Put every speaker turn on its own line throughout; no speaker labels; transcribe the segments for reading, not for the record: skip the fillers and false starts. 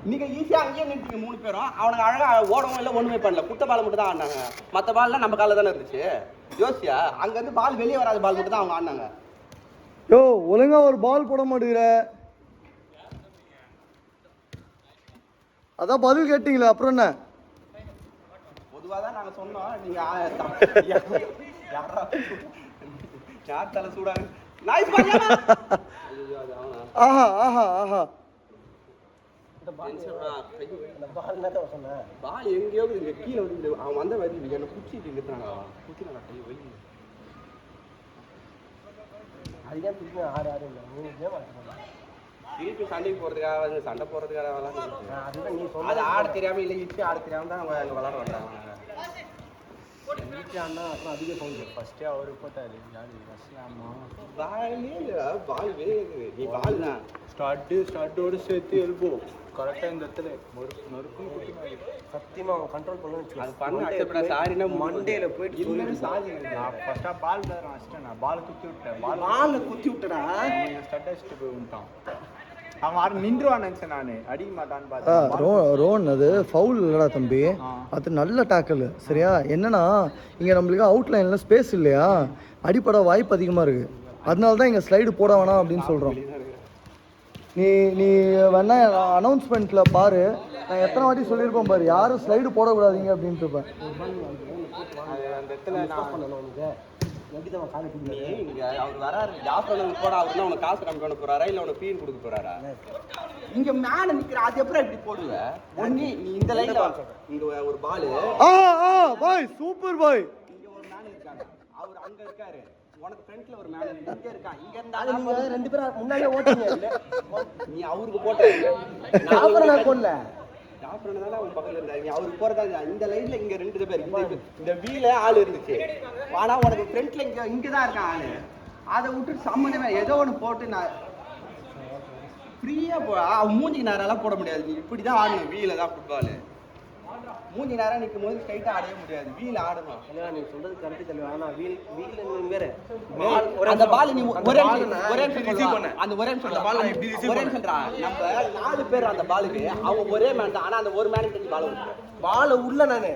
நீங்க ஈஸியா அங்கேயே நின்றுங்க 3 பேரும். அவனுக்கு அழகா ஓடவும் இல்லை, ஒண்ணுமே பண்ணல. குட்ட பால் மட்டும் தான் ஆடினாங்க. மற்ற பால்லாம் நம்ம காலில் தானே இருந்துச்சு. யோசியா, அங்க இருந்து பால் வெளியே வராத பால் மட்டும் தான் அவங்க ஆடினாங்க.
யோ ஒழுங்கா ஒரு பால் போட மாட்டேங்கிற. அதான் பதில் கேட்டீங்களா, அப்புறம் என்ன?
பொதுவாக தான் நாங்கள் சொன்னோம். நீங்க யார் தலை சூடாங்க.
ஆஹா ஆஹா ஆஹா.
பால் எங்கேயோ கீழே வந்து அவன் வந்த மாதிரி என்ன குச்சிட்டு இருக்கிறாங்க. குச்சி நான் கை வெளியே அதுதான் திருப்பி 6 திருப்பி சண்டைக்கு போகிறதுக்காக சண்டை போகிறதுக்காக அதுதான் நீ சொன்ன. அது ஆட தெரியாமல் இல்லை, இட்லி ஆட தெரியாமல் தான் அவங்க அங்கே விளாட வர்றாங்க. இட்லி ஆடினா அப்புறம் அதிக சவுண்டு. ஃபஸ்ட்டே அவர் போட்டார் யாரு ஃபஸ்ட்டு. ஆமாம் பாலே பால் வேகுது. நீ பால் தான் ஸ்டார்ட்டோடு சேர்த்து எழுப்போம் கரெக்டாக இந்த இடத்துல நொறுக்கும் சத்தியமாக அவன் கண்ட்ரோல் பண்ணு. அது பண்ண அக்செப்ட் சாரினா மண்டேல போயிட்டு இல்லைன்னு சாரி. நான் ஃபஸ்ட்டாக பால் தான் வச்சிட்டேன். நான் பாலை குத்தி விட்டேன். பாலில் குத்தி விட்டேடா. ஸ்டட் அடிச்சுட்டு போய் விட்டான். அவன் நின்றுவான் நினச்சேன். நான் அடிக்க மாட்டான்னு பார்த்தேன்.
ரோன் அது ஃபவுல் இல்லடா தம்பி. அது நல்ல டாக்கல். சரியா? என்னன்னா இங்கே நம்மளுக்கு அவுட்லைனில் ஸ்பேஸ் இல்லையா, அடிப்பட வாய்ப்பு அதிகமாக இருக்குது. அதனால தான் இங்கே ஸ்லைடு போட வேணாம் அப்படின்னு சொல்கிறோம். நீ வேணா அனௌன்ஸ்மெண்ட்டில் பாரு, நான் எத்தனை வாட்டி சொல்லியிருப்பேன் பாரு, யாரும் ஸ்லைடு போடக்கூடாதீங்க அப்படின்ட்டு இருப்பேன்.
அந்த இடத்துல அவர் வராரு ஜாஃபர் போட. அவர் தான் உனக்கு காசு கம்மி பண்ண போறாரா இல்லை உனக்கு ஃபீன் கொடுக்க போறாரா? இங்க மேல நிக்கிற அது எப்படி இப்படி போடுவ? ஒண்ணு நீ இந்த லைன்ல இங்க ஒரு பால்.
பாய் சூப்பர் பாய்.
இங்க ஒரு மேன் இருக்காங்க, அவர் அங்க இருக்காரு. உனக்கு ஃப்ரண்ட்ல ஒரு மேன் இங்க இருக்கான். இங்க இருந்தா நீங்க 2 பேரும் முன்னாடியே ஓட்டுங்க. நீ அவருக்கு போட்ட நான் போடல. டாக்டர்னால அவன் பக்கத்துல இருந்தாங்க. அவருக்கு போறதா இந்த லைன்ல இங்க 2 பேர் இந்த வீல ஆள் இருந்துச்சு. ஆனா உனக்கு ஃப்ரண்ட்ல இங்க தான் இருக்கான் ஆளு. அதை விட்டு சம்மந்தமே ஏதோ ஒன்று போட்டு நான் ஃப்ரீயா அவன் மூஞ்சி நேரம் போட முடியாது. நீ இப்படிதான் ஆடணும். வீல தான் ஃபுட்பால். மூஞ்சி நேரம் நிற்கும் போது ஸ்ட்ரைட்டா ஆடவே முடியாது. வீல் ஆடணும். நீ சொல்றது கரெக்ட் தெரியல. ஆனா வீல் வேற அந்த பால் நீ ஒரே அந்த ஒரே சொல்றா. நம்ம 4 பேர் அந்த பாலுக்கு அவங்க ஒரே மேன் தான். ஆனா அந்த ஒரு மேனுக்கு பால் உள்ள நானு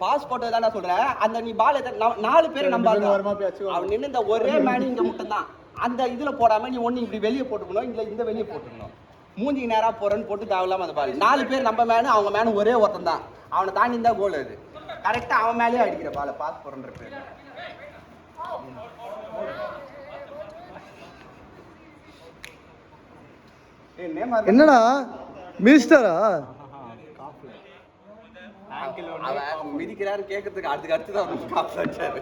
பாஸ் போட்டது தான் சொல்றேன். அந்த நீ பால் 4 பேர் நம்ம அவன் நின்று இந்த ஒரே மேனு இங்க மட்டும் தான். அந்த இதுல போடாம நீ ஒண்ணு இப்படி வெளியே போட்டுக்கணும், இல்ல இந்த வெளியே போட்டுக்கணும். மூஞ்சி நேரா போறேன்னு போட்டு தேவையில்லாம அந்த பால் 4 பேர் நம்ம மேனு அவங்க மேனு ஒரே ஒருத்தன் தான். அவனை தாண்டி இருந்தா கோல். அது கரெக்டா அவன் மேலேயே அடிக்கிற பால பாஸ் போறன்ற பேர்.
என்னடா மினிஸ்டரா
மிதிக்கிறாரு கேட்கறதுக்கு அடுத்து தான் காசு வச்சாரு.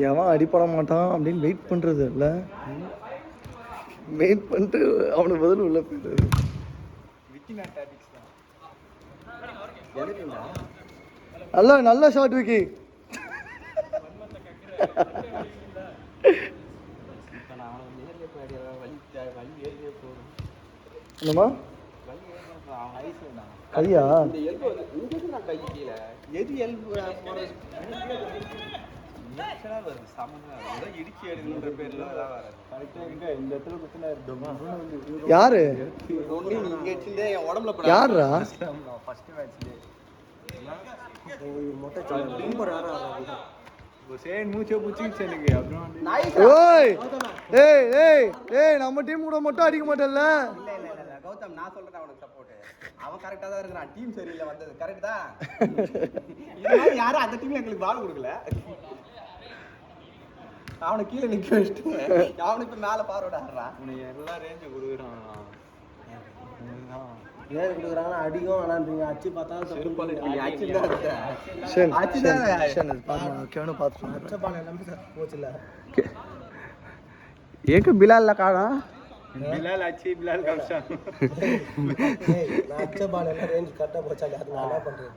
எவன் அடிப்பட மாட்டான் அப்படின்னு வெயிட் பண்றது இல்ல, வெயிட் பண்ணிட்டு அவனுக்கு பதில் உள்ள போயிடுறது. நல்ல ஷாட் விக்கி. என்னமா கையா யாரு யாரா நம்ம டீம் கூட மட்டும் அடிக்க மாட்டேன்ல.
கௌதம் நான் சொல்றேன் அவனுக்கு சப்போர்ட். அவன் கரெக்டா தான் இருக்கிறான். டீம் சரியில்லை வந்தது கரெக்ட் தான். யாரும் அந்த டீம்ல எங்களுக்கு பால் கொடுக்கல. அவனை கீழே நிக்க வச்சுட்டு அவனுக்கு இப்ப மேல பார்வோட ஆடுறான். எல்லாம் ரேஞ்சு கொடுக்குறான். ஏன் கொடுக்குறாங்கன்னா அடிக்கும் வேணான்றீங்க. அச்சு பார்த்தா ஏக்கு பிலால்ல காணோம். பிலால் அச்சி பிலால் கம்சா நான் அச்ச பால் எல்லாம் ரேஞ்ச் கரெக்டா போச்சாலே அது நான் என்ன பண்றேன்.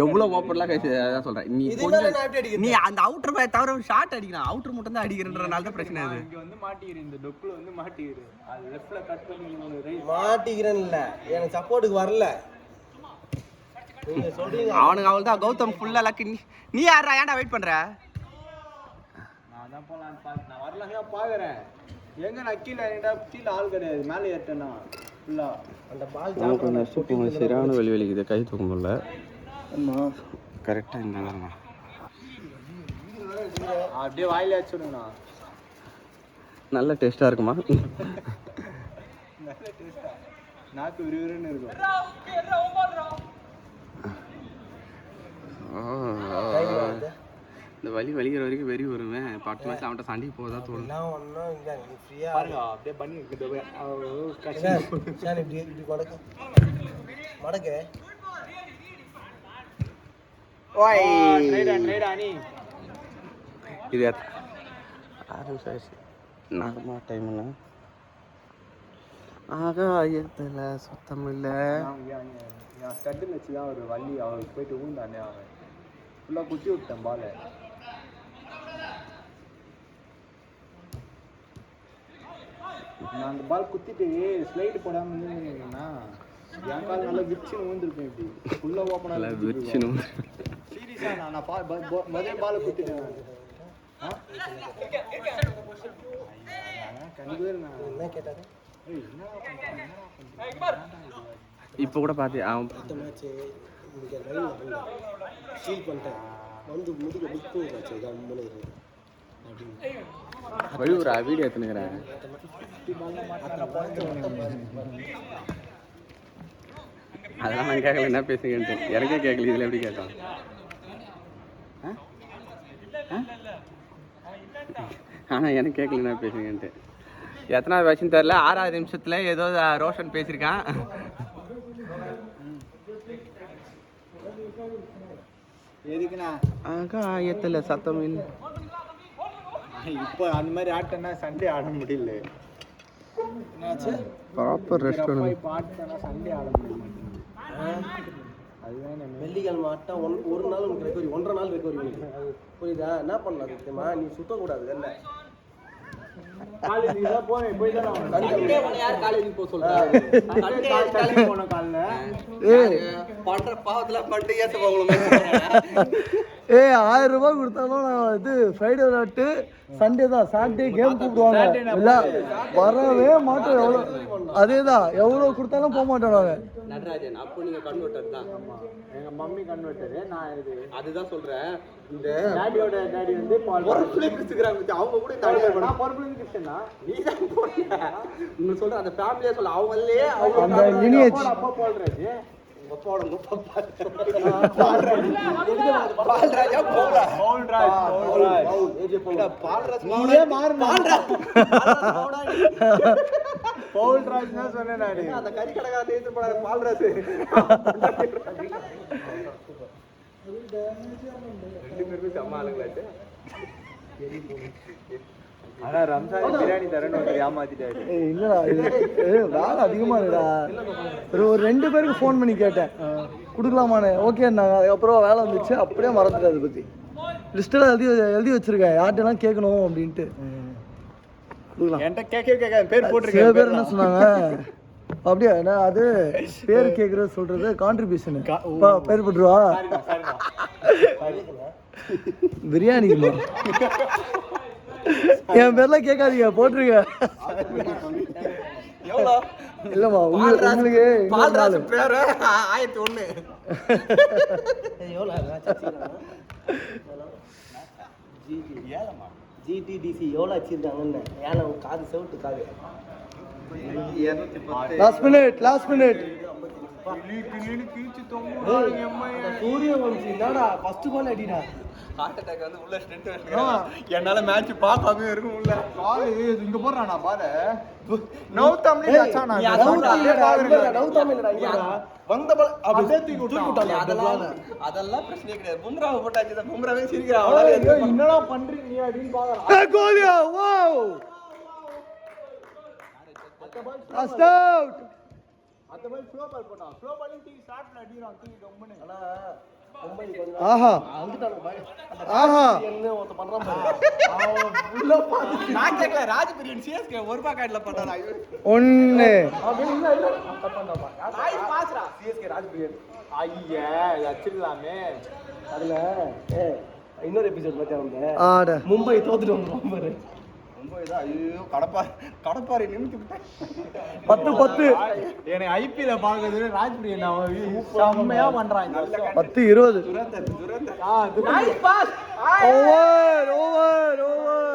எவ்வளோ ஓப்பன்லாம் கழிச்சு அதான் சொல்கிறேன். நீ நீ அந்த அவுட்டர் பாய் தவிர ஷார்ட் அடிக்கிறான், அவுட்டர் மட்டும் தான் அடிக்கிறன்றனால தான் பிரச்சனை. அது
இங்கே வந்து மாட்டிக்கிறேன், இந்த டொக்கில் வந்து மாட்டிக்கிறேன். அது லெஃப்டில் கட் பண்ணி
மாட்டிக்கிறேன் இல்லை, எனக்கு சப்போர்ட்டுக்கு வரல. நீங்கள் சொல்கிறீங்க
அவனுக்கு அவள் தான் கௌதம் ஃபுல்லாக லக்கு. நீ யாரா ஏன்டா வெயிட் பண்ணுற?
நான் தான் போகலான்னு பார்த்து நான் வரலாங்க பார்க்குறேன். எங்கே நான் கீழே ஆள் கிடையாது, மேலே ஏறிட்டேன்னா ஃபுல்லாக
அந்த பால்
கொஞ்சம் சரியான வெளி வெளிக்குது, கை தூக்க முடியல. கரெக்டாக இந்த நேரம்
அப்படியே வாயில வச்சுடுங்கண்ணா.
நல்ல டேஸ்ட்டாக இருக்குமா?
நல்ல டேஸ்டா, நாக்கு விறுவிறுன்னு இருக்கும்.
இந்த வலி வலிக்கிற வரைக்கும் வெறி வருவேன். பத்து மாதம் அவன்கிட்ட சண்டைக்கு போதா தோணும்.
பாருங்க அப்படியே பண்ணி
மடக்கு
இது 6 நிமிஷம் ஆயிடுச்சு. நார்மலாக டைம் இல்லை, ஆகாயத்தில் சுத்தம் இல்லை.
நான் ஸ்டட்டில் வச்சு தான் ஒரு வள்ளி அவருக்கு போயிட்டு ஊந்தானே, அவன் ஃபுல்லாக குத்தி விட்டேன் பாலை. நான் அந்த பால் குத்திட்டு ஸ்லைடு போடாமல் இருந்தீங்கன்னா என் கால் நல்லா விரிச்சுன்னு ஊந்துருப்பேன். இப்படி ஃபுல்லாக ஓப்பனாக
விரிச்சுன்னு
சீரியஸாக நான் முதல் பாலை குத்திட்டேன்.
இப்போ கூட பார்த்து அவன் வழிவுரா வீடியோ எடுத்துனுக்கிறேன். அதெல்லாம் நான் கேட்கல, என்ன பேசுங்கன்ட்டு எனக்கே கேட்கல. இதில் எப்படி கேட்டான்? ஆனால் எனக்கு கேட்கல என்ன பேசுங்கன்ட்டு. எத்தனாவது வயசுன்னு தெரில, 6வது நிமிஷத்தில் ஏதோ ரோஷன் பேசியிருக்கான்.
எதுக்குண்ணா
ஆகாயத்தில் சத்தம் இல்லை.
இப்போ அந்த மாதிரி ஆட்டம்னா சண்டே ஆட முடியல.
ப்ராப்பர் ரெஸ்ட் வேணும்.
இப்போ ஆட்டம்னா சண்டே ஆட முடியல. அதுதான்
வெள்ளிக்கிழமை ஆட்டா ஒரு நாள் உனக்கு ரெக்கவரி, 1.5 நாள் ரெக்கவரி. புரியுதா? என்ன பண்ணலாம் தெரியுமா? நீ சுத்தக்கூடாது வெளில.
காலேஜ் தான் போவேன், போய் தான்
காலேஜுக்கு போக சொல்றேன்.
போன காலைல
பண்ற பாவத்துல பண்ணிட்டு ஏச போகணும்.
1000 ரூபாய் கொடுத்தாலும் நான் இது ஃப்ரைடே விளையாட்டு, சண்டே தான், சாட்டர்டே கேம் கூப்பிடுவாங்க. இல்லை வரவே மாட்டோம். எவ்வளோ அதே தான், எவ்வளோ கொடுத்தாலும் போக மாட்டோம் நாங்கள்.
நடராஜன் அப்போ நீங்க கன்வெர்ட்டர் தான்.
எங்க மம்மி கன்வெர்ட்டரு, நான் இது
அதுதான் சொல்றேன். இந்த
டாடியோட டாடி வந்து
பொறுப்புல கிறிஸ்துக்குறாங்க. அவங்க கூட இந்த ஐடியா பண்ணா
பொறுப்புல கிறிஸ்டியனா
நீ தான் போடுற. நீங்க சொல்ற அந்த ஃபேமிலியே சொல்ல அவங்களே அவங்க
அந்த lineage
அப்பா போல்றாஜ்
போடுங்க.
பால்ராஜா போல்ராஜ்
பால்ராஜ்
நீயே மாறுனா போல்ராஜ் நான் சொன்னேன். நானு
அந்த கறி கடைக்காரன் ஏத்து போறாரு பால்ராஜ். ரெண்டு பேருக்கும் செம்ம ஆளுங்களாச்சு.
ஆனா ரம்ஜான் பிரியாணி தரேன்னு ஏமாத்திட்டாரு.
இல்லடா, வேலை அதிகமா இருக்குடா. ஒரு 2 பேருக்கு ஃபோன் பண்ணி கேட்டேன் கொடுக்கலாமான்னு. ஓகேன்னாங்க. அதுக்கப்புறம் வேலை வந்துச்சு, அப்படியே மறந்துட்டு அதை பற்றி. லிஸ்ட்டில் எழுதி வச்சிருக்கேன், யார்கிட்டலாம் கேட்கணும் அப்படின்ட்டு. கொடுக்கலாம்.
என்கிட்ட கேட்க பேர் போட்டு
சில பேர் என்ன சொன்னாங்க, அப்படியே நான் அது பேர் கேட்குறது சொல்றது கான்ட்ரிபியூஷனு பேர் போட்டுருவா பிரியாணிக்குமா. என் பேர்லாம் கேட்காதீங்க, போட்டுருங்க. இல்லம்மா உங்களுக்கு
பால்ராஜ் பேரு 1001.
ஜிடிடிசி எவ்வளோ வச்சிருக்காங்கன்னு ஏன்னா காது செவிட்டு காது. லாஸ்ட் மினிட் சூரிய வம்சி என்னடா ஃபர்ஸ்ட் பால் அடிடா.
ஹார்ட் அட்டாக் வந்து உள்ள ஸ்ட்ரென்த் வேணும். என்னால மேட்ச் பார்க்காம இருக்கும். உள்ள
பால் இங்க போறானா பால் நௌதம்ல அச்சானா
வந்த பால் அப்படியே தூக்கி விட்டாங்க.
அதெல்லாம் பிரச்சனை கிடையாது. பும்ராவை போட்டாச்சு, பும்ராவே சிரிக்கிறான்.
என்னடா பண்றீங்க நீ அப்படின்னு பாக்குறான்.
Goliath wow last out.
அந்த மாதிரி ஸ்லோ பால் போட்டான் ஸ்லோ பாலும் தூக்கி ஷார்ட்ல அடிக்கிறான் தூக்கி கம்முன்னு
ஆஹா ஆஹா
நான் கேட்கல ராஜ் பிரியன் சிஎஸ்கே ஒரு ரூபாய் கார்டுல பண்ணாரா
ஒன்று
சிஎஸ்கே ராஜ் பிரியன்
ஐயா வச்சிடலாமே
அதுல இன்னொரு எபிசோட் பத்தி அவங்க
ஆட
மும்பை தோத்துட்டு வந்துருவாங்க பாரு மும்பை தான் ஐயோ கடப்பாரி நிமித்தி விட்டேன்
10
எனக்கு ஐபிஎல் பாக்குறது ராஜ்பிரியன் அவன் செம்மையா பண்றான்
10 20
துரந்த
ஓவர் ஓவர் ஓவர்